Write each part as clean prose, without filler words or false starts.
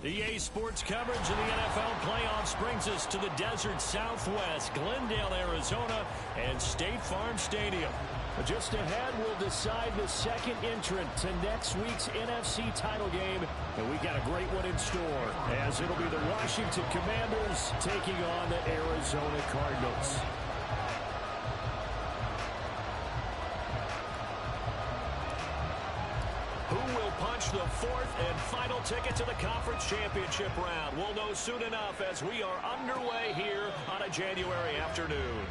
EA Sports coverage of the NFL playoffs brings us to the desert Southwest, Glendale, Arizona, and State Farm Stadium. Just ahead, we'll decide the second entrant to next week's NFC title game, and we got a great one in store, as it'll be the Washington Commanders taking on the Arizona Cardinals. Who will punch the fourth and final ticket to the conference championship round? We'll know soon enough as we are underway here on a January afternoon.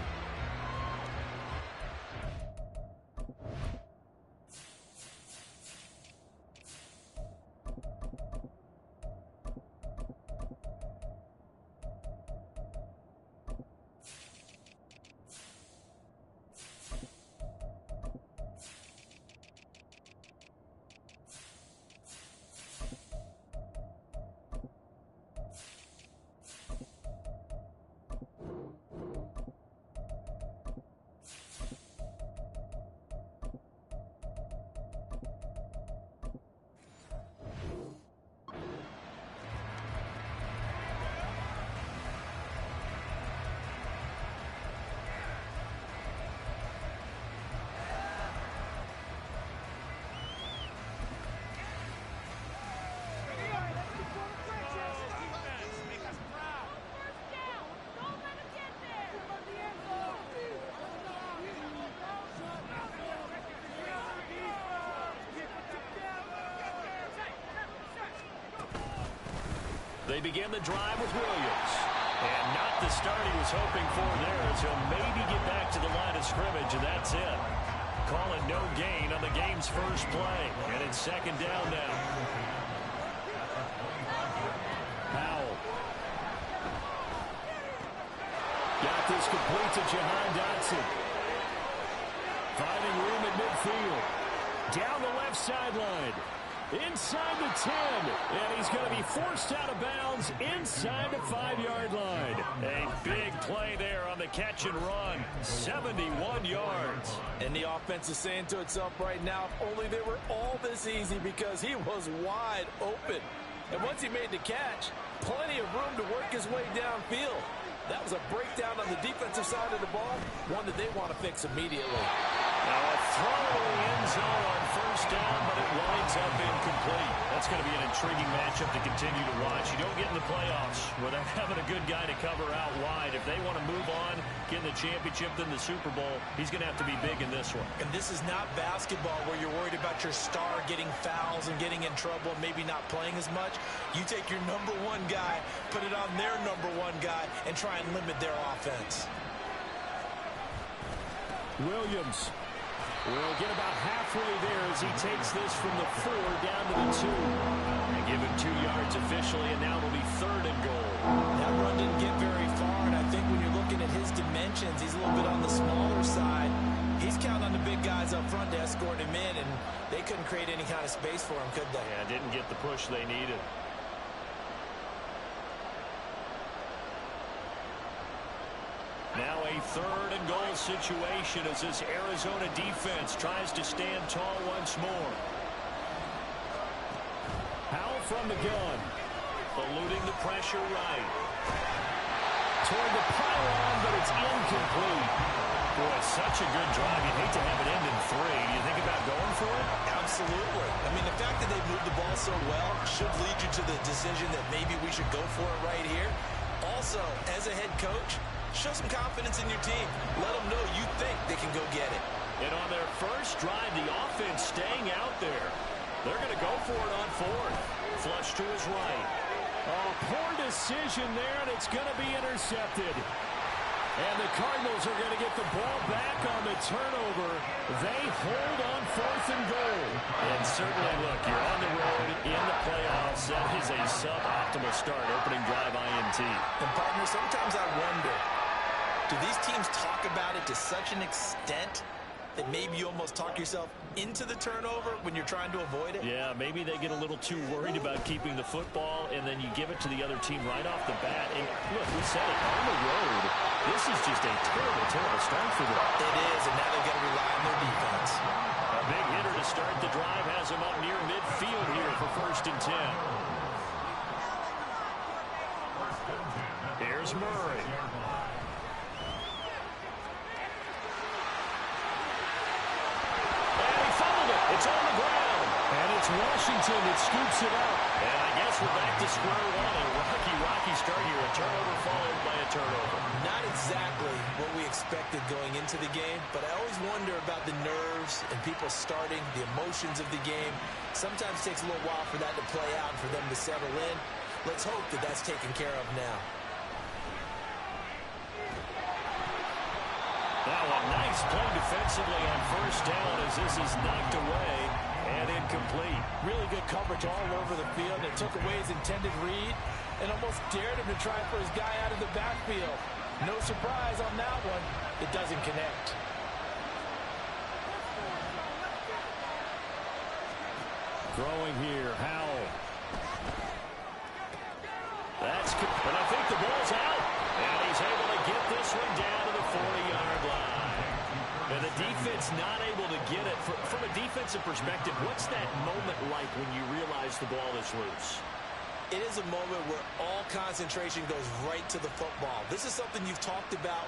They begin the drive with Williams. And not the start he was hoping for there, as he'll maybe get back to the line of scrimmage, and that's it. Call it no gain on the game's first play. And it's second down now. Powell. Got this complete to Jahan Dotson. Finding room at midfield. Down the left sideline. Inside the 10, and he's going to be forced out of bounds inside the 5-yard line. A big play there on the catch and run, 71 yards. And the offense is saying to itself right now, if only they were all this easy, because he was wide open. And once he made the catch, plenty of room to work his way downfield. That was a breakdown on the defensive side of the ball, one that they want to fix immediately. Now a throw to the end zone on first down, but it winds up incomplete. That's going to be an intriguing matchup to continue to watch. You don't get in the playoffs without having a good guy to cover out wide. If they want to move on, get in the championship, then the Super Bowl, he's going to have to be big in this one. And this is not basketball where you're worried about your star getting fouls and getting in trouble and maybe not playing as much. You take your number one guy, put it on their number one guy, and try and limit their offense. Williams will get about halfway there as he takes this from the 4 down to the 2. And give him 2 yards officially, and now it'll be third and goal. That run didn't get very far, and I think when you're looking at his dimensions, he's a little bit on the smaller side. He's counting on the big guys up front to escort him in, and they couldn't create any kind of space for him, could they? Yeah, didn't get the push they needed. Now a third and goal situation as this Arizona defense tries to stand tall once more. Powell from the gun. Eluding the pressure right. Toward the pylon, but it's incomplete. Boy, such a good drive. You'd hate to have it end in 3. Do you think about going for it? Absolutely. I mean, the fact that they've moved the ball so well should lead you to the decision that maybe we should go for it right here. Also, as a head coach, show some confidence in your team. Let them know you think they can go get it. And on their first drive, the offense staying out there. They're going to go for it on 4th. Flush to his right. Oh, poor decision there, and it's going to be intercepted. And the Cardinals are going to get the ball back on the turnover. They hold on 4th and goal. And certainly, look, you're on the road in the playoffs. That is a suboptimal start, opening drive INT. And, partner, sometimes I wonder, do these teams talk about it to such an extent that maybe you almost talk yourself into the turnover when you're trying to avoid it? Yeah, maybe they get a little too worried about keeping the football, and then you give it to the other team right off the bat. And look, we said it, on the road, this is just a terrible, terrible start for them. It is, and now they've got to rely on their defense. A big hitter to start the drive has him up near midfield here for 1st and 10. Here's Murray. And he fumbled it. It's on the ground. And it's Washington that scoops it up. And I guess we're back to square one. A rocky start here. A turnover followed by a turnover. Not exactly what we expected going into the game, but I always wonder about the nerves and people starting, the emotions of the game. Sometimes it takes a little while for that to play out and for them to settle in. Let's hope that that's taken care of now. Now a nice play defensively on first down as this is knocked away and incomplete. Really good coverage all over the field. It took away his intended read and almost dared him to try for his guy out of the backfield. No surprise on that one. It doesn't connect. Throwing here, Howell. That's good. But I think the ball's out. And he's able to get this one down to the 40-yard line. And the defense not able to get it. From a defensive perspective, what's that moment like when you realize the ball is loose? It is a moment where all concentration goes right to the football. This is something you've talked about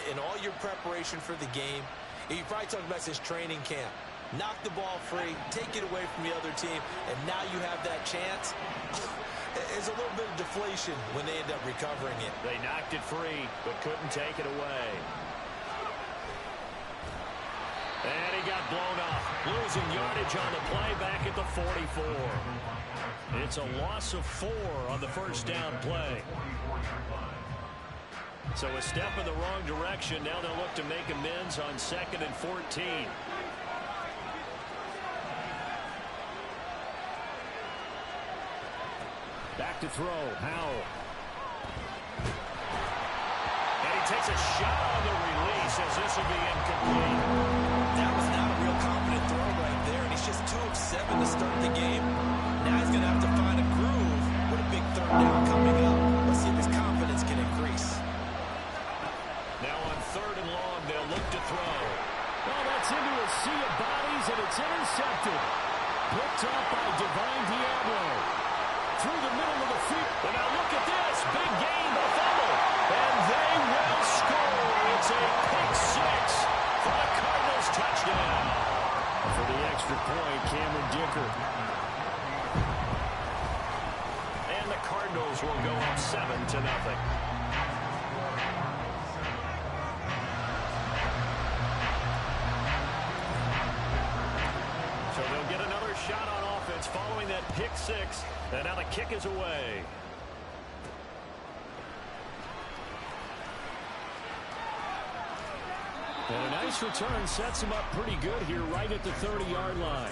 in all your preparation for the game. And you probably talked about since training camp. Knock the ball free, take it away from the other team, and now you have that chance. There's a little bit of deflation when they end up recovering it. They knocked it free, but couldn't take it away. And he got blown up, losing yardage on the play back at the 44. It's a loss of 4 on the first down play. So a step in the wrong direction. Now they'll look to make amends on 2nd and 14. Back to throw, Howell. And he takes a shot on the release as this will be incomplete. That was not a real confident throw right there, and he's just 2 of 7 to start the game. Now he's going to have to find a groove with a big third down coming up. Let's see if his confidence can increase. Now on 3rd and long, they'll look to throw. Well, that's into a sea of bodies, and it's intercepted. Picked up by Divine Diablo. Through the middle of the field. But now look at this. Big gain, the fumble. And they will score. It's a pick 6 for the Cardinals touchdown. For the extra point, Cameron Dicker. And the Cardinals will go up 7-0. So they'll get another shot on offense following that pick 6. And now the kick is away. And a nice return sets him up pretty good here right at the 30-yard line.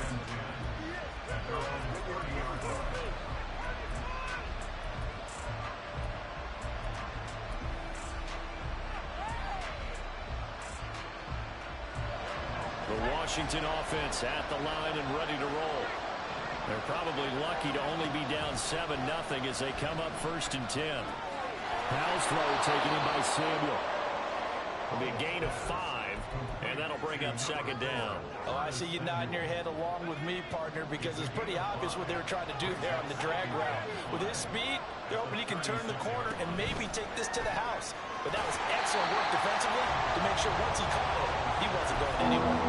The Washington offense at the line and ready to roll. They're probably lucky to only be down 7-0 as they come up 1st and 10. Howell's throw taken in by Samuel. It'll be a gain of 5, and that'll bring up 2nd down. Oh, I see you nodding your head along with me, partner, because it's pretty obvious what they were trying to do there on the drag route. With his speed, they're hoping he can turn the corner and maybe take this to the house. But that was excellent work defensively to make sure once he caught it, he wasn't going anywhere.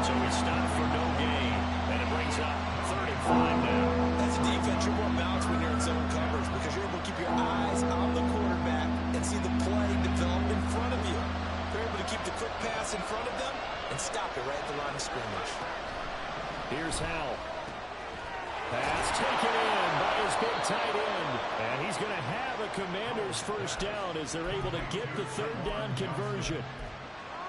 So he stopped for no gain, and it brings up 3rd and 5 now. As a defense, you're more balanced when you're in zone coverage because you're able to keep your eyes on the quarterback and see the play develop in front of you. They're able to keep the quick pass in front of them and stop it right at the line of scrimmage. Here's Howell. Pass taken in by his big tight end. And he's going to have a Commanders first down as they're able to get the 3rd down conversion.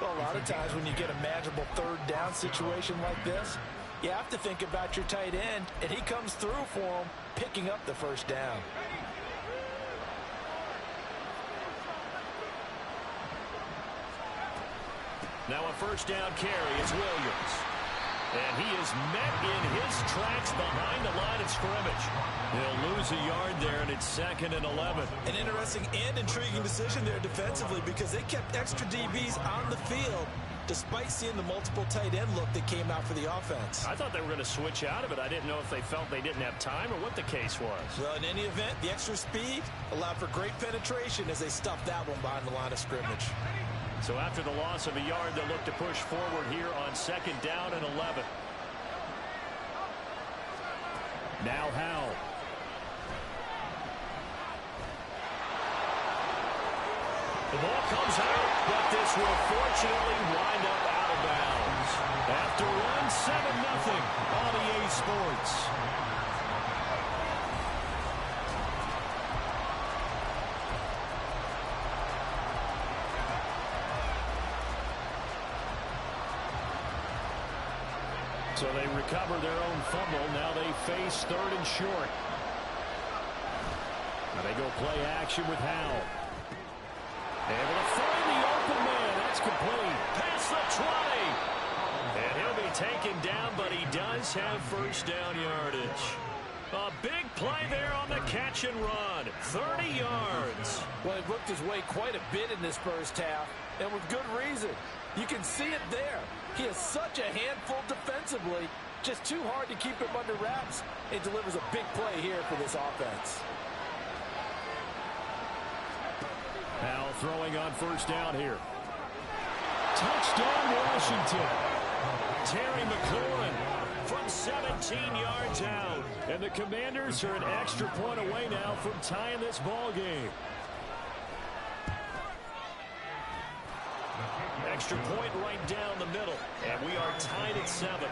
Well, a lot of times when you get a manageable 3rd down situation like this, you have to think about your tight end, and he comes through for him, picking up the 1st down. Now a 1st down carry is Williams. And he is met in his tracks behind the line of scrimmage. He'll lose a yard there, and it's 2nd and 11. An interesting and intriguing decision there defensively because they kept extra DBs on the field despite seeing the multiple tight end look that came out for the offense. I thought they were going to switch out of it. I didn't know if they felt they didn't have time or what the case was. Well, in any event, the extra speed allowed for great penetration as they stuffed that one behind the line of scrimmage. So after the loss of a yard, they'll look to push forward here on 2nd down and 11. Now Howell. The ball comes out, but this will fortunately wind up out of bounds. After one, 7-0 on EA Sports. So they recover their own fumble. Now they face 3rd and short. Now they go play action with Howell. Able to find the open man. That's complete. Past the 20. And he'll be taken down, but he does have 1st down yardage. A big play there on the catch and run. 30 yards. Well, he worked his way quite a bit in this first half, and with good reason. You can see it there. He is such a handful defensively. Just too hard to keep him under wraps. It delivers a big play here for this offense. Now throwing on 1st down here. Touchdown Washington. Terry McLaurin from 17 yards out. And the Commanders are an extra point away now from tying this ball game. Extra point right down the middle. And we are tied at 7.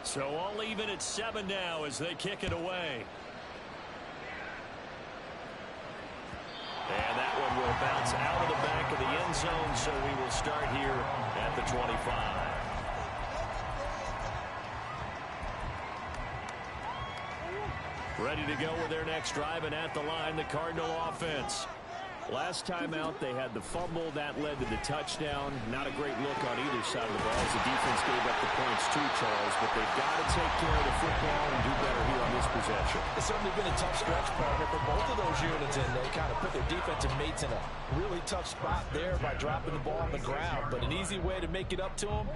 So all even at 7 now as they kick it away. And that one will bounce out of the back of the end zone, so we will start here at the 25. Ready to go with their next drive, and at the line, the Cardinal offense. Last time out, they had the fumble. That led to the touchdown. Not a great look on either side of the ball as the defense gave up the points too, Charles. But they've got to take care of the football and do better here on this possession. It's certainly been a tough stretch, partner, for both of those units, and they kind of put their defensive mates in a really tough spot there by dropping the ball on the ground. But an easy way to make it up to them,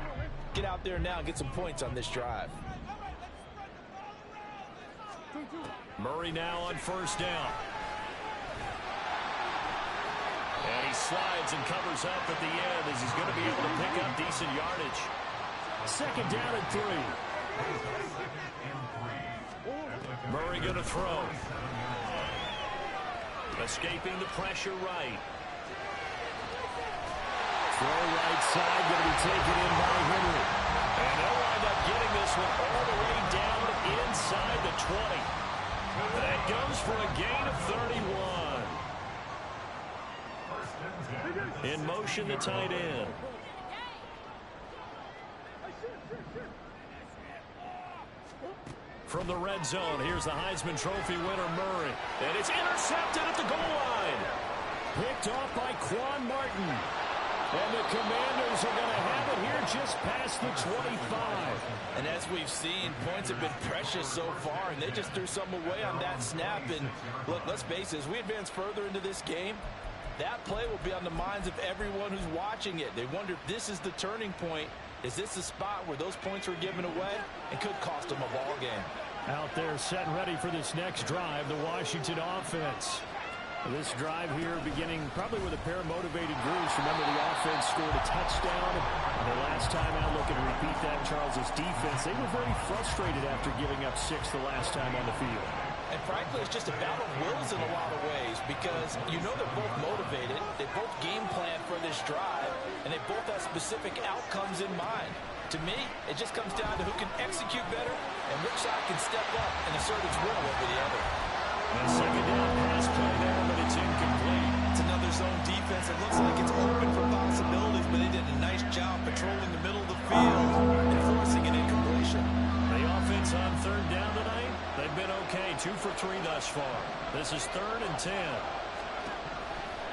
get out there now and get some points on this drive. Murray now on 1st down. And he slides and covers up at the end as he's going to be able to pick up decent yardage. 2nd down and 3. Murray going to throw. Escaping the pressure right. Throw right side, going to be taken in by Henry. And they'll wind up getting this one all the way down inside the 20. That goes for a gain of 31. In motion, the tight end. From the red zone, here's the Heisman Trophy winner, Murray. And it's intercepted at the goal line. Picked off by Quan Martin. And the Commanders are going to have it here just past the 25. And as we've seen, points have been precious so far, and they just threw some away on that snap. And look, let's face it, as we advance further into this game, that play will be on the minds of everyone who's watching it. They wonder if this is the turning point. Is this the spot where those points were given away and could cost them a ball game? Out there set and ready for this next drive, the Washington offense. This drive here beginning probably with a pair of motivated groups. Remember, the offense scored a touchdown. And the last time out, looking to repeat that, Charles' defense, they were very frustrated after giving up 6 the last time on the field. And frankly, it's just a battle of wills in a lot of ways because you know they're both motivated. They both game plan for this drive, and they both have specific outcomes in mind. To me, it just comes down to who can execute better and which side can step up and assert its will over the other. And 2nd down pass play there, but it's incomplete. It's another zone defense. It looks like it's open for possibilities, but they did a nice job patrolling the middle of the field and forcing an incompletion. The offense on 3rd down tonight, they've been okay. 2 for 3 thus far. This is 3rd and 10.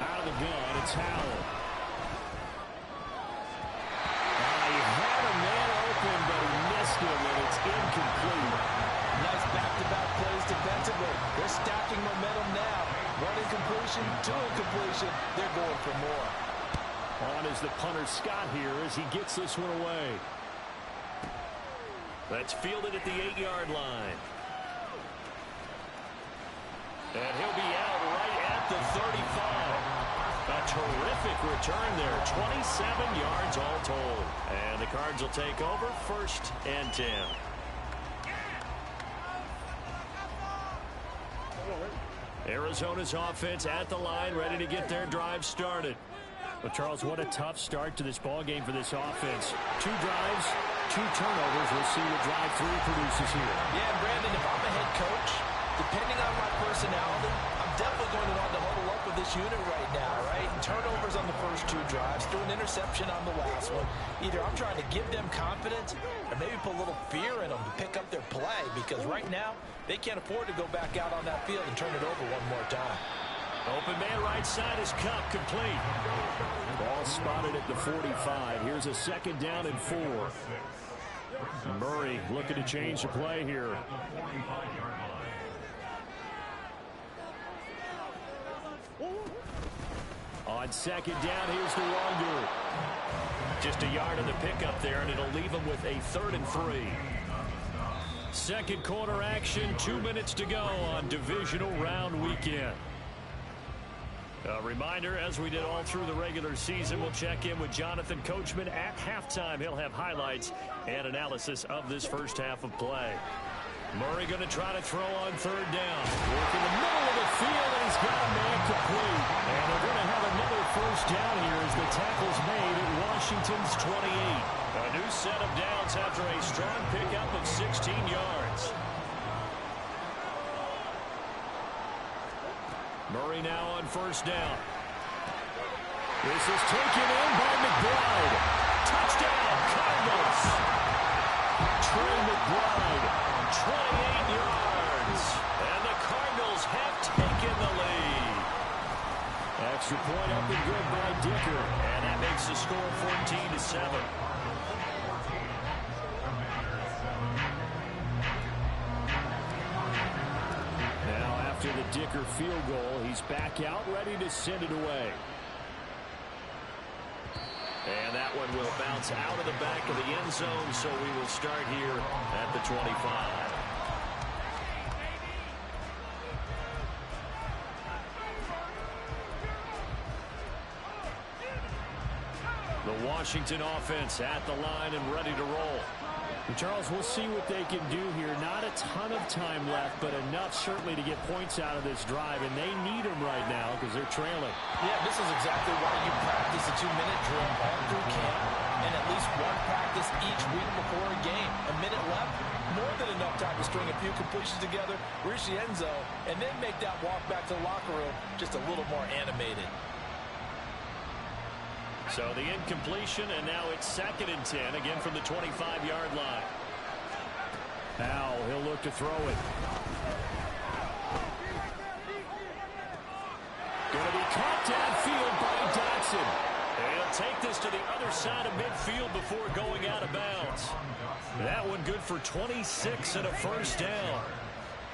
Out of on the gun. It's Howell. He had a man open, but he missed him, and it's incomplete. Nice back-to-back plays defensively. They're stacking momentum now. One incompletion, two incompletion. They're going for more. On is the punter Scott here as he gets this one away. That's fielded at the 8-yard line. And he'll be out right at the 35. A terrific return there. 27 yards all told. And the Cards will take over 1st and 10. Arizona's offense at the line, ready to get their drive started. Well, Charles, what a tough start to this ball game for this offense. 2 drives, 2 turnovers. We'll see what drive 3 produces here. Yeah, Brandon, if I'm a head coach, depending on my personality, I'm definitely going to want to huddle up with this unit right now, right? And turnovers on the first 2 drives, threw an interception on the last one. Either I'm trying to give them confidence or maybe put a little fear in them to pick up their play, because right now they can't afford to go back out on that field and turn it over one more time. Open man right side is Cup, complete. Ball spotted at the 45. Here's a 2nd down and 4. Murray looking to change the play here. On 2nd down, here's the wonder. Just a yard of the pickup there, and it'll leave him with a 3rd and 3. Second quarter action, 2 minutes to go on divisional round weekend. A reminder, as we did all through the regular season, we'll check in with Jonathan Coachman at halftime. He'll have highlights and analysis of this first half of play. Murray going to try to throw on 3rd down. Work in the middle of the field, and he's got a man complete. And they're going to have another 1st down here as the tackle's made at Washington's 28. A new set of downs after a strong pickup of 16 yards. Murray now on 1st down. This is taken in by McBride. Touchdown, Cardinals. Trey McBride, 28 yards. And the Cardinals have taken the lead. Extra point up and good by Dicker. And that makes the score 14-7. After the Dicker field goal, he's back out, ready to send it away. And that one will bounce out of the back of the end zone, so we will start here at the 25. The Washington offense at the line and ready to roll. And Charles, we'll see what they can do here. Not a ton of time left, but enough certainly to get points out of this drive, and they need them right now because they're trailing. Yeah, this is exactly why you practice a 2-minute drill all through camp and at least one practice each week before a game. A minute left, more than enough time to string a few completions together, reach the end zone, and then make that walk back to the locker room just a little more animated. So the incompletion, and now it's 2nd and 10, again from the 25-yard line. Now he'll look to throw it. Going to be caught downfield by Dotson. And he'll take this to the other side of midfield before going out of bounds. That one good for 26 and a 1st down.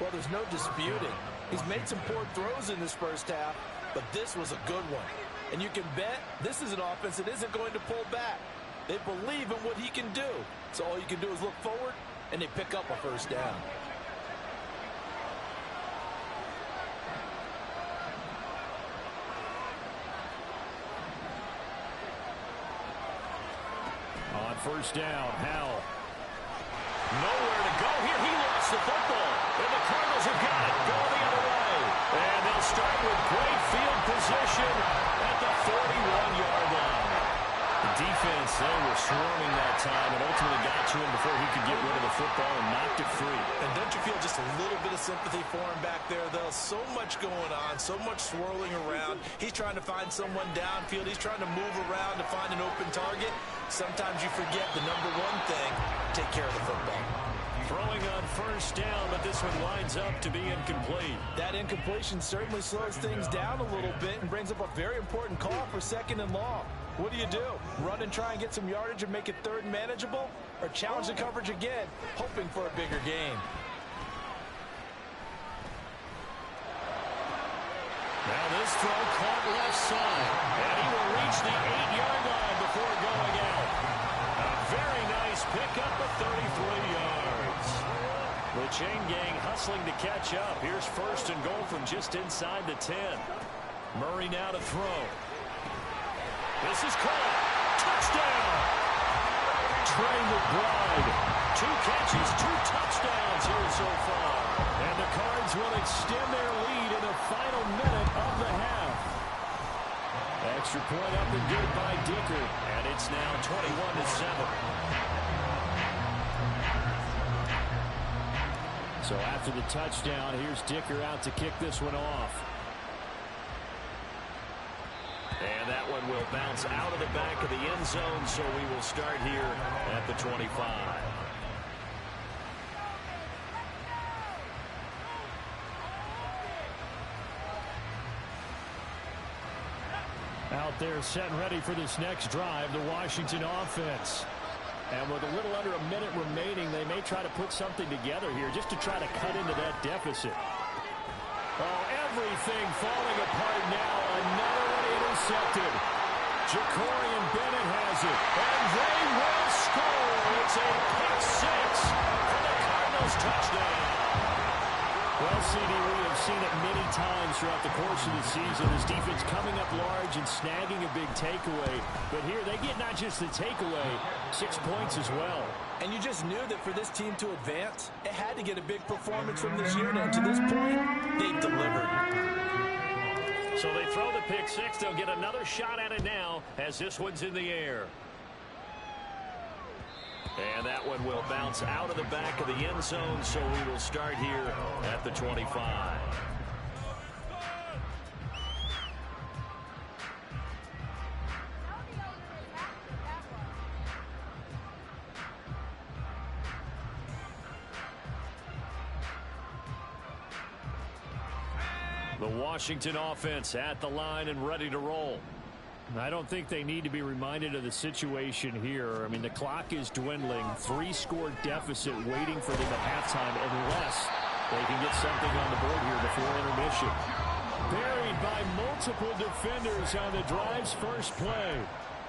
Well, there's no disputing. He's made some poor throws in this first half, but this was a good one. And you can bet this is an offense that isn't going to pull back. They believe in what he can do. So all you can do is look forward, and they pick up a 1st down. On 1st down, Howell. Nowhere to go here. He lost the football. And the Cardinals have got it. Go the other way. And they'll start with great field position at the 41-yard line. The defense, they were swarming that time and ultimately got to him before he could get rid of the football and knocked it free. And don't you feel just a little bit of sympathy for him back there, though? So much going on, so much swirling around. He's trying to find someone downfield. He's trying to move around to find an open target. Sometimes you forget the number one thing, take care of the football. Throwing on first down, but this one winds up to be incomplete. That incompletion certainly slows things down a little bit and brings up a very important call for 2nd and long. What do? Run and try and get some yardage and make it 3rd and manageable? Or challenge the coverage again, hoping for a bigger gain? Now this throw caught left side, and he will reach the 8-yard line before going out. A very nice pickup of 33 yards. The chain gang hustling to catch up. Here's 1st and goal from just inside the 10. Murray now to throw. This is caught. Touchdown! Trey McBride. 2 catches, 2 touchdowns here so far. And the Cards will extend their lead in the final minute of the half. Extra point up and good by Dicker. And it's now 21-7. So after the touchdown, here's Dicker out to kick this one off. And that one will bounce out of the back of the end zone, so we will start here at the 25. Out there set and ready for this next drive, the Washington offense. And with a little under a minute remaining, they may try to put something together here just to try to cut into that deficit. Oh, everything falling apart now. Another one intercepted. Jacorian Bennett has it. And they will score. It's a pick 6 for the Cardinals touchdown. Well, CD, we have seen it many times throughout the course of the season. This defense coming up large and snagging a big takeaway. But here they get not just the takeaway, 6 points as well. And you just knew that for this team to advance, it had to get a big performance from this unit. And to this point, they've delivered. So they throw the pick 6. They'll get another shot at it now as this one's in the air. And that one will bounce out of the back of the end zone, so we will start here at the 25. The Washington offense at the line and ready to roll. I don't think they need to be reminded of the situation here. I mean, the clock is dwindling. 3-score deficit waiting for them at halftime unless they can get something on the board here before intermission. Buried by multiple defenders on the drive's first play.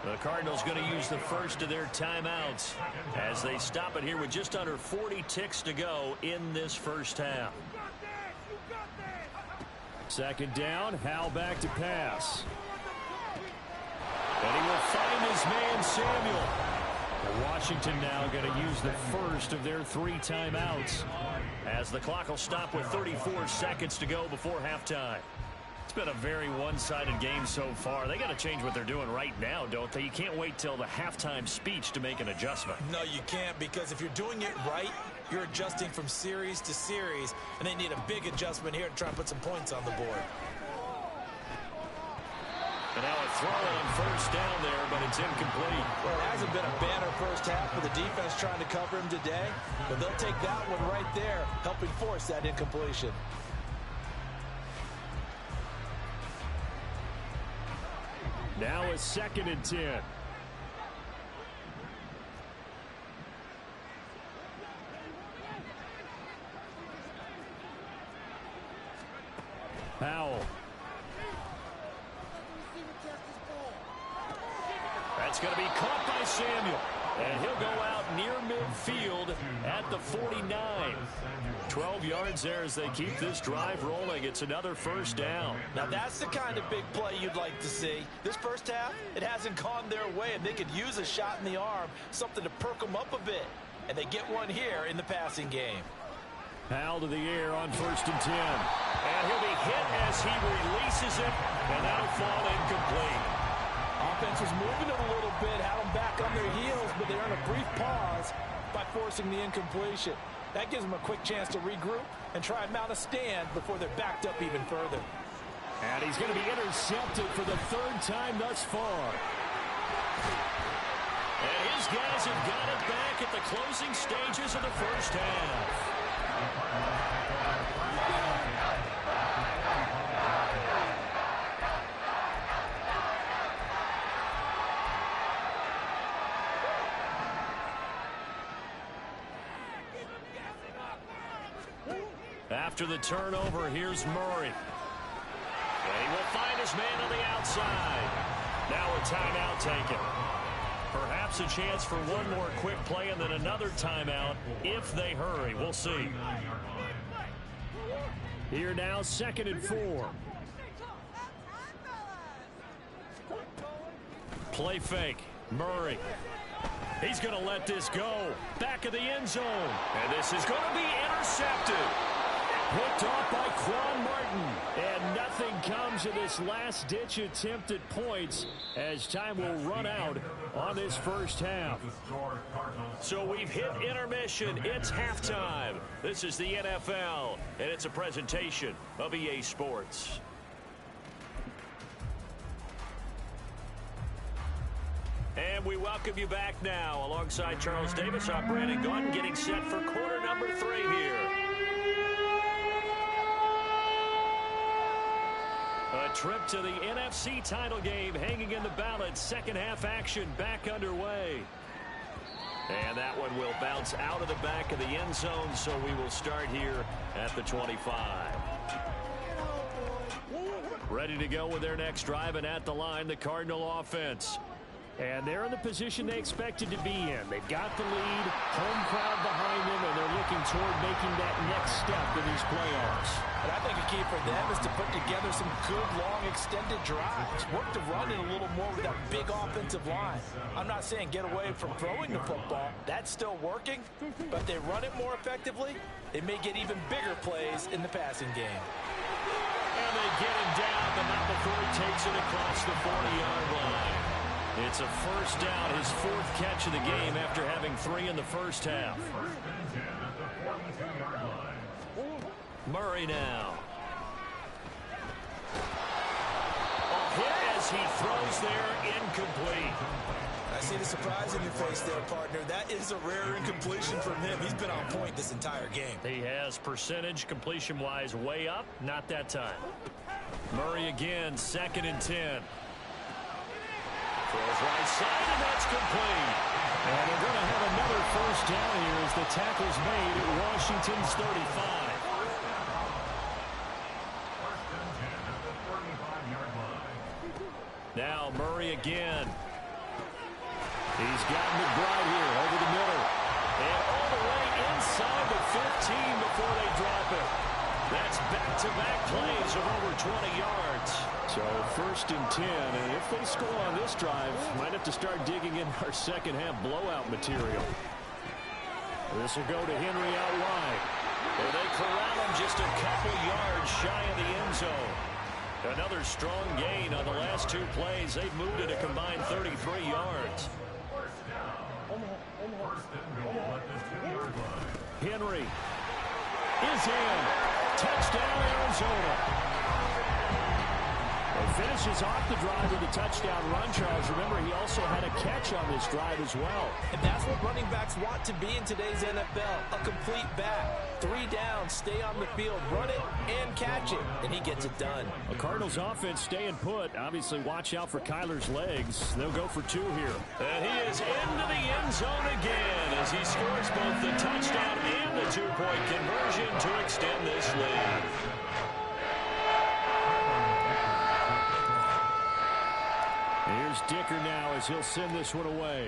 The Cardinals going to use the first of their timeouts as they stop it here with just under 40 ticks to go in this first half. 2nd down, Howell back to pass. And he will find his man, Samuel. Washington now going to use the first of their 3 timeouts as the clock will stop with 34 seconds to go before halftime. It's been a very one-sided game so far. They got to change what they're doing right now, don't they? You can't wait till the halftime speech to make an adjustment. No, you can't, because if you're doing it right, you're adjusting from series to series, and they need a big adjustment here to try and put some points on the board. And now a throw on first down there, but it's incomplete. Well, it hasn't been a banner first half for the defense trying to cover him today, but they'll take that one right there, helping force that incompletion. Now a 2nd and 10. Powell. That's going to be caught by Samuel. And he'll go out near midfield at the 49. 12 yards there as they keep this drive rolling. It's another first down. Now that's the kind of big play you'd like to see. This first half, it hasn't gone their way, and they could use a shot in the arm, something to perk them up a bit. And they get one here in the passing game. Powell to the air on 1st and 10. And he'll be hit as he releases it, and that'll fall incomplete. Offense was moving it a little bit, had them back on their heels, but they earn a brief pause by forcing the incompletion. That gives them a quick chance to regroup and try and mount a stand before they're backed up even further. And he's going to be intercepted for the 3rd time thus far. And his guys have got it back at the closing stages of the first half. After the turnover, here's Murray. And he will find his man on the outside. Now a timeout taken. Perhaps a chance for one more quick play and then another timeout if they hurry. We'll see. Here now, 2nd and 4. Play fake. Murray. He's going to let this go. Back of the end zone. And this is going to be intercepted. Picked off by Quan Martin. And nothing comes of this last-ditch attempt at points as time will run out on this first half. So we've hit intermission. It's halftime. This is the NFL, and it's a presentation of EA Sports. And we welcome you back now. Alongside Charles Davis, I'm Brandon Gaudin, getting set for quarter number 3 here. A trip to the NFC title game hanging in the balance. Second half action back underway. And that one will bounce out of the back of the end zone, so we will start here at the 25. Ready to go with their next drive, and at the line, the Cardinal offense. And they're in the position they expected to be in. They've got the lead, home crowd behind them, and they're looking toward making that next step in these playoffs. But I think a key for them is to put together some good, long, extended drives. Work the run in a little more with that big offensive line. I'm not saying get away from throwing the football. That's still working. But if they run it more effectively, they may get even bigger plays in the passing game. And they get him down, but not before he takes it across the 40-yard line. It's a first down, his 4th catch of the game after having 3 in the first half. Murray now. A hit as he throws there, incomplete. I see the surprise in your face there, partner. That is a rare incompletion from him. He's been on point this entire game. He has percentage completion-wise way up, not that time. Murray again, 2nd and 10. Throws right side, and that's complete. And they're going to have another first down here as the tackle's made at Washington's 35. Now Murray again. He's got McBride here over the middle. And all the way inside the 15 before they drop it. That's back-to-back plays of over 20 yards. So 1st and 10, and if they score on this drive, might have to start digging in our second half blowout material. This will go to Henry out wide. And they corral him just a couple yards shy of the end zone. Another strong gain on the last 2 plays. They've moved it a combined 33 yards. Henry is in. Touchdown, Arizona. And finishes off the drive with a touchdown run, Charles. Remember, he also had a catch on this drive as well. And that's what running backs want to be in today's NFL. A complete back. 3 downs, stay on the field, run it, and catch it. And he gets it done. The Cardinals offense staying put. Obviously, watch out for Kyler's legs. They'll go for 2 here. And he is into the end zone again as he scores both the touchdown and the 2-point conversion to extend this lead. Here's Dicker now as he'll send this one away.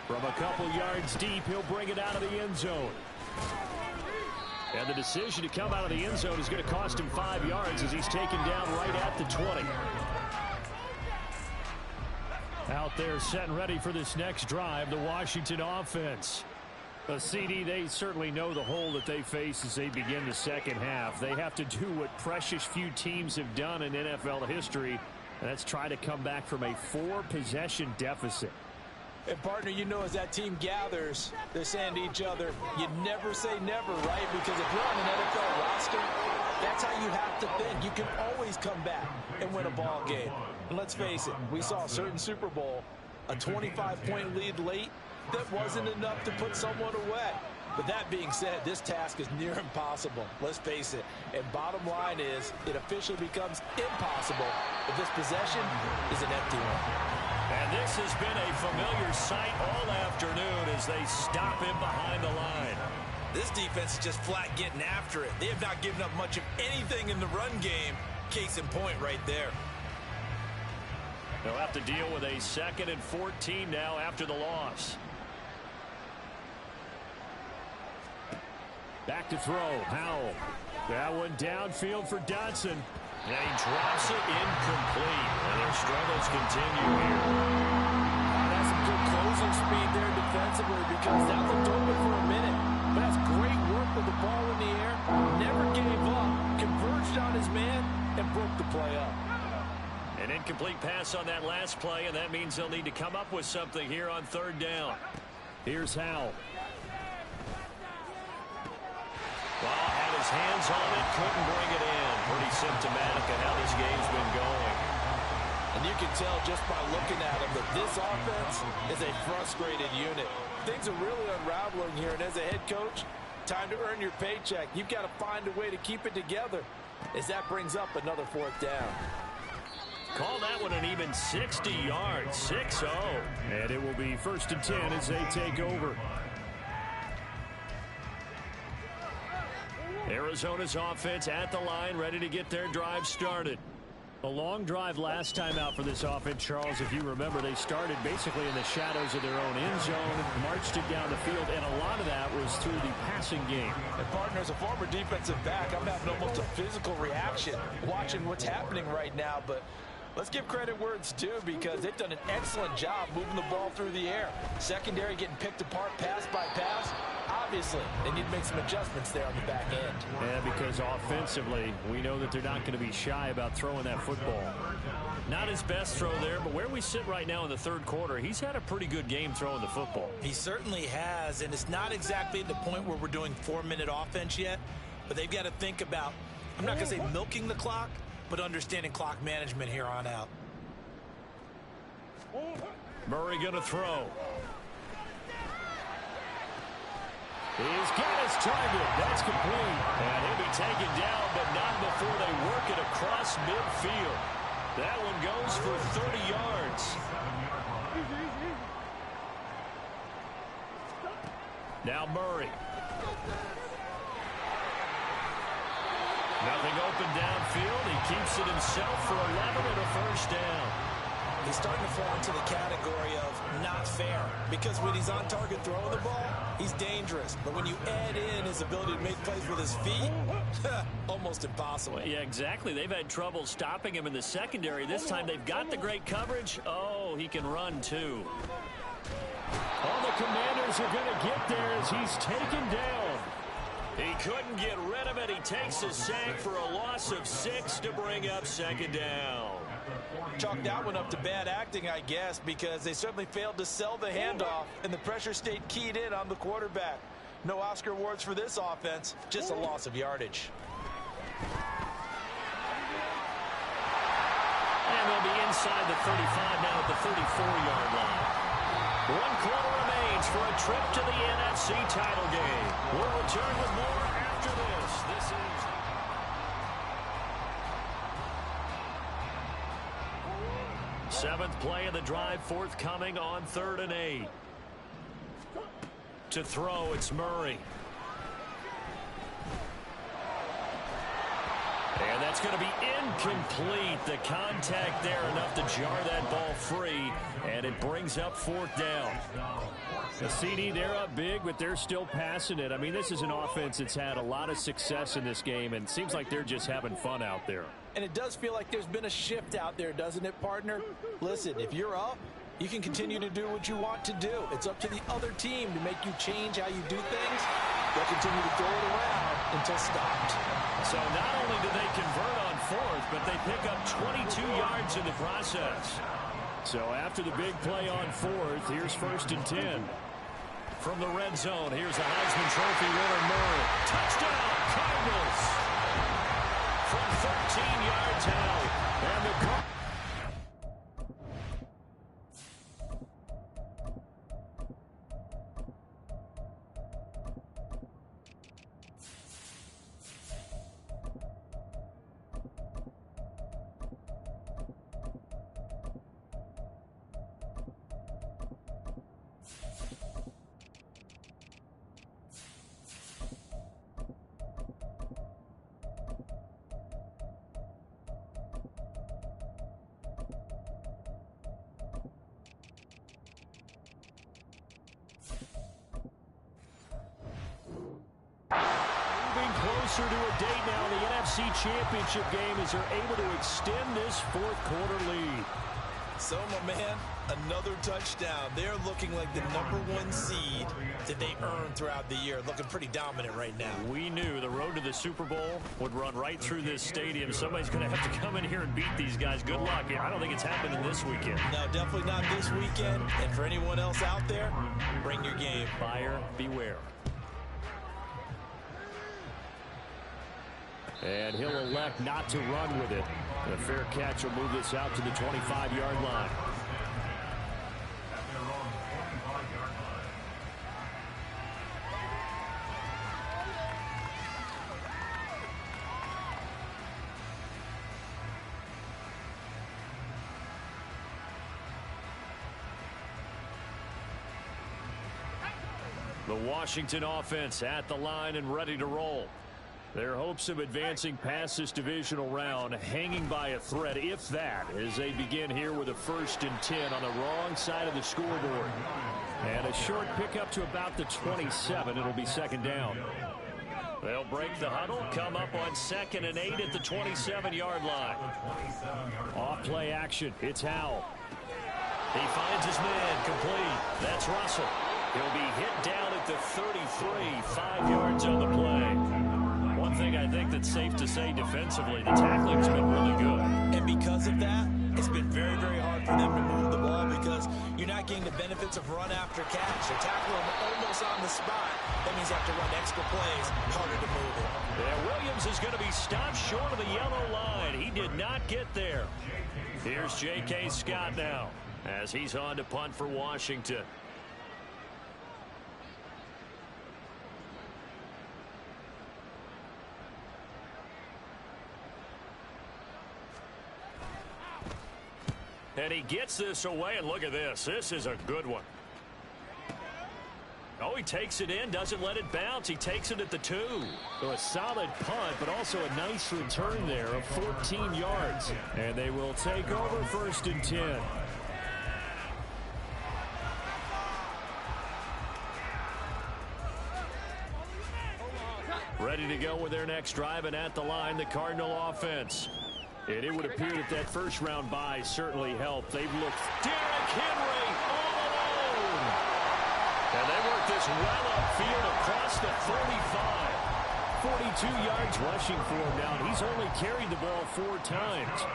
From a couple yards deep, he'll bring it out of the end zone. And the decision to come out of the end zone is going to cost him 5 yards as he's taken down right at the 20. Out there set and ready for this next drive, the Washington offense. CD, they certainly know the hole that they face as they begin the second half. They have to do what precious few teams have done in NFL history, and that's try to come back from a 4-possession deficit. And, partner, you know as that team gathers, they're saying to each other, you never say never, right? Because if you're on an NFL roster, that's how you have to think. You can always come back and win a ball game. And let's face it, we saw a certain Super Bowl, a 25-point lead late that wasn't enough to put someone away. But that being said, this task is near impossible. Let's face it. And bottom line is, it officially becomes impossible if this possession is an empty one. And this has been a familiar sight all afternoon as they stop him behind the line. This defense is just flat getting after it. They have not given up much of anything in the run game. Case in point right there. They'll have to deal with a 2nd and 14 now after the loss. Back to throw. Howell. That one downfield for Dotson. And he drops it incomplete. And their struggles continue here. That's some good closing speed there defensively because that looked open for a minute. But that's great work with the ball in the air. Never gave up. Converged on his man and broke the play up. An incomplete pass on that last play, and that means they'll need to come up with something here on 3rd down. Here's Howell. Well, had his hands on it, couldn't bring it in. Pretty symptomatic of how this game's been going. And you can tell just by looking at him that this offense is a frustrated unit. Things are really unraveling here, and as a head coach, time to earn your paycheck. You've got to find a way to keep it together as that brings up another 4th down. Call that one an even 60 yards, 6-0. And it will be 1st and 10 as they take over. Arizona's offense at the line, ready to get their drive started. A long drive last time out for this offense, Charles. If you remember, they started basically in the shadows of their own end zone, marched it down the field, and a lot of that was through the passing game. And partner, as a former defensive back, I'm having almost a physical reaction watching what's happening right now, but let's give credit where it's due because they've done an excellent job moving the ball through the air. Secondary getting picked apart pass by pass. Obviously, they need to make some adjustments there on the back end. Yeah, because offensively, we know that they're not going to be shy about throwing that football. Not his best throw there, but where we sit right now in the 3rd quarter, he's had a pretty good game throwing the football. He certainly has, and it's not exactly at the point where we're doing 4-minute offense yet, but they've got to think about, I'm not going to say milking the clock, but understanding clock management here on out. Murray going to throw. He's got his target. That's complete. And he'll be taken down, but not before they work it across midfield. That one goes for 30 yards. Now Murray. Nothing open downfield. He keeps it himself for 11 and a 1st down. He's starting to fall into the category of not fair because when he's on target throwing the ball, he's dangerous. But when you add in his ability to make plays with his feet, almost impossible. Well, yeah, exactly. They've had trouble stopping him in the secondary. This time they've got the great coverage. Oh, he can run too. All the Commanders are going to get there as he's taken down. He couldn't get rid of it. He takes a sack for a loss of 6 to bring up 2nd down. Chalk that one up to bad acting, I guess, because they certainly failed to sell the handoff, and the pressure stayed keyed in on the quarterback. No Oscar awards for this offense, just a loss of yardage. And they'll be inside the 35 now at the 34-yard line. 1 quarter remains for a trip to the NFC title game. We'll return with more after this. This is... Seventh play of the drive forthcoming on 3rd and 8. To throw, it's Murray. And that's going to be incomplete. The contact there enough to jar that ball free, and it brings up 4th down. The CD, they're up big, but they're still passing it. I mean, this is an offense that's had a lot of success in this game, and it seems like they're just having fun out there. And it does feel like there's been a shift out there, doesn't it, partner? Listen, if you're up, you can continue to do what you want to do. It's up to the other team to make you change how you do things. They'll continue to throw it around until stopped. So not only do they convert on 4th, but they pick up 22 yards in the process. So after the big play on 4th, here's 1st and 10. From the red zone, here's the Heisman Trophy winner, Murray. Touchdown, Cardinals! From 13 yards out. And the closer to a date now in the NFC Championship game as they're able to extend this fourth-quarter lead. So, my man, another touchdown. They're looking like the #1 seed that they earned throughout the year. Looking pretty dominant right now. We knew the road to the Super Bowl would run right through this stadium. Somebody's going to have to come in here and beat these guys. Good luck. I don't think it's happening this weekend. No, definitely not this weekend. And for anyone else out there, bring your game. Buyer beware. And he'll elect not to run with it. And a fair catch will move this out to the 25-yard line. The Washington offense at the line and ready to roll. Their hopes of advancing past this divisional round hanging by a thread, if that, as they begin here with a 1st and 10 on the wrong side of the scoreboard. And a short pickup to about the 27. It'll be 2nd down. They'll break the huddle, come up on 2nd and 8 at the 27-yard line. Off play action. It's Howell. He finds his man complete. That's Russell. He'll be hit down at the 33, 5 yards on the play. One thing I think that's safe to say defensively, the tackling's been really good. And because of that, it's been very, very hard for them to move the ball because you're not getting the benefits of run after catch. They're tackling them almost on the spot. That means you have to run extra plays, harder to move it. Yeah, Williams is going to be stopped short of the yellow line. He did not get there. Here's J.K. Scott now as he's on to punt for Washington. And he gets this away, and look at this. This is a good one. Oh, he takes it in, doesn't let it bounce. He takes it at the 2. So a solid punt, but also a nice return there of 14 yards. And they will take over 1st and 10. Ready to go with their next drive, and at the line, the Cardinal offense. And it would appear that that first-round bye certainly helped. They've looked Derrick Henry all alone. And they work this well upfield across the 35. 42 yards rushing for him now. And he's only carried the ball 4 times.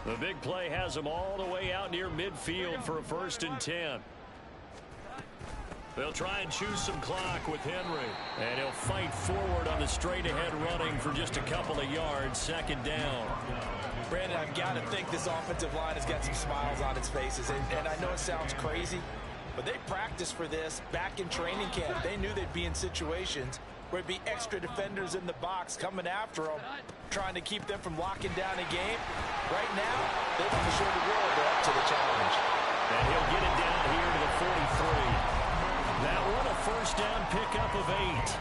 The big play has him all the way out near midfield for a 1st and 10. They'll try and choose some clock with Henry. And he'll fight forward on the straight-ahead running for just a couple of yards. 2nd down. Brandon, I've got to think this offensive line has got some smiles on its faces. And I know it sounds crazy, but they practiced for this back in training camp. They knew they'd be in situations where it'd be extra defenders in the box coming after them, trying to keep them from locking down a game. Right now, they want to show the world they're up to the challenge. And he'll get it down here to the 43. That one a 1st down pickup of 8.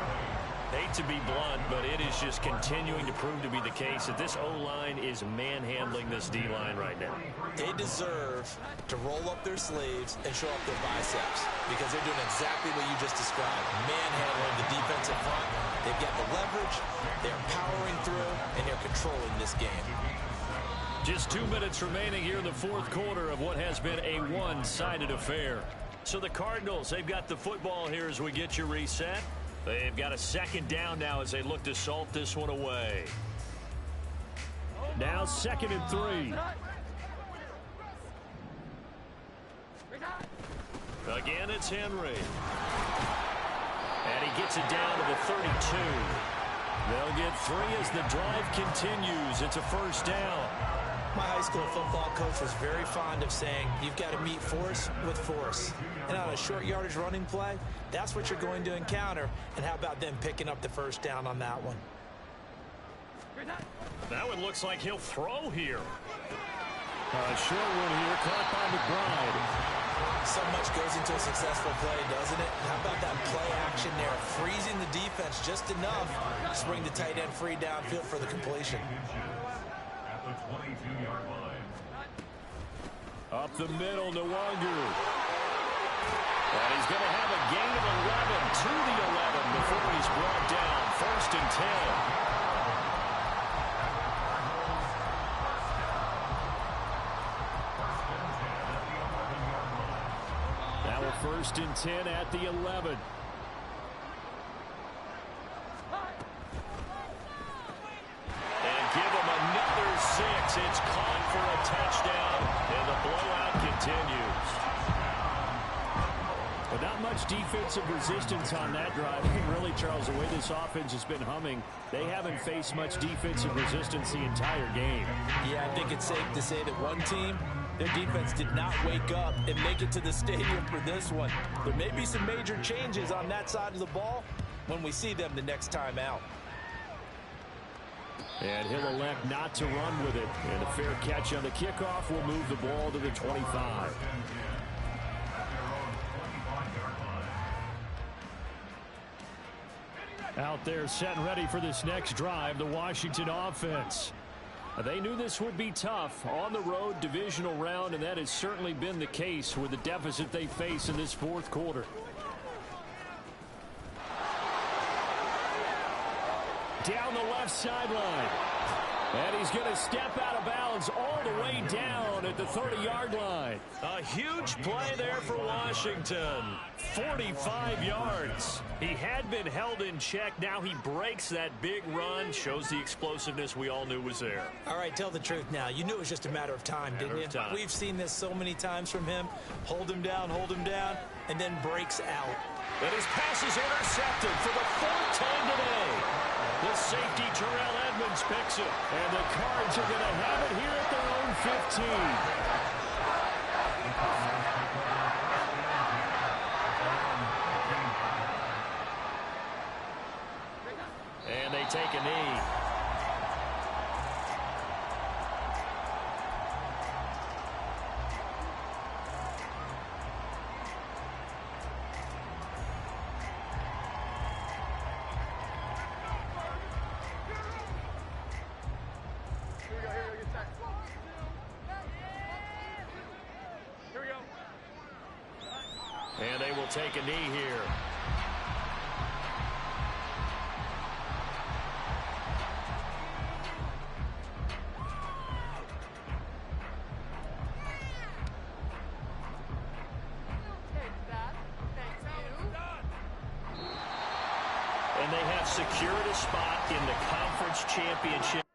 Hate to be blunt, but it is just continuing to prove to be the case that this O-line is manhandling this D-line right now. They deserve to roll up their sleeves and show up their biceps because they're doing exactly what you just described, manhandling the defensive front. They've got the leverage, they're powering through, and they're controlling this game. Just 2 minutes remaining here in the 4th quarter of what has been a one-sided affair. So the Cardinals, they've got the football here as we get you reset. They've got a 2nd down now as they look to salt this one away. Now 2nd and 3. Again, it's Henry. And he gets it down to the 32. They'll get 3 as the drive continues. It's a 1st down. My high school football coach was very fond of saying, you've got to meet force with force. And on a short yardage running play, that's what you're going to encounter. And how about them picking up the 1st down on that one? That one looks like he'll throw here. A short one here, caught by McBride. So much goes into a successful play, doesn't it? How about that play action there, freezing the defense just enough to bring the tight end free downfield for the completion. the 22-yard line. Up the middle, Nwangu. And he's going to have a gain of 11 to the 11 before he's brought down. 1st and 10. Now a 1st and 10 at the 11. And give him another 6. It's caught for a touchdown, and the blowout continues. But not much defensive resistance on that drive. I think really, Charles, the way this offense has been humming, they haven't faced much defensive resistance the entire game. Yeah, I think it's safe to say that one team, their defense did not wake up and make it to the stadium for this one. There may be some major changes on that side of the ball when we see them the next time out. And he'll elect not to run with it. And a fair catch on the kickoff will move the ball to the 25. Out there set and ready for this next drive, the Washington offense. They knew this would be tough on the road, divisional round, and that has certainly been the case with the deficit they face in this 4th quarter. Down the left sideline. And he's going to step out of bounds all the way down at the 30-yard line. A huge play there for Washington. 45 yards. He had been held in check. Now he breaks that big run. Shows the explosiveness we all knew was there. All right, tell the truth now. You knew it was just a matter of time, didn't you? We've seen this so many times from him. Hold him down, and then breaks out. And his pass is intercepted for the 4th time today. The safety, Terrell Edmonds, picks it. And the Cards are going to have it here at their own 15. And they take a knee. And they will take a knee here. And they have secured a spot in the conference championship.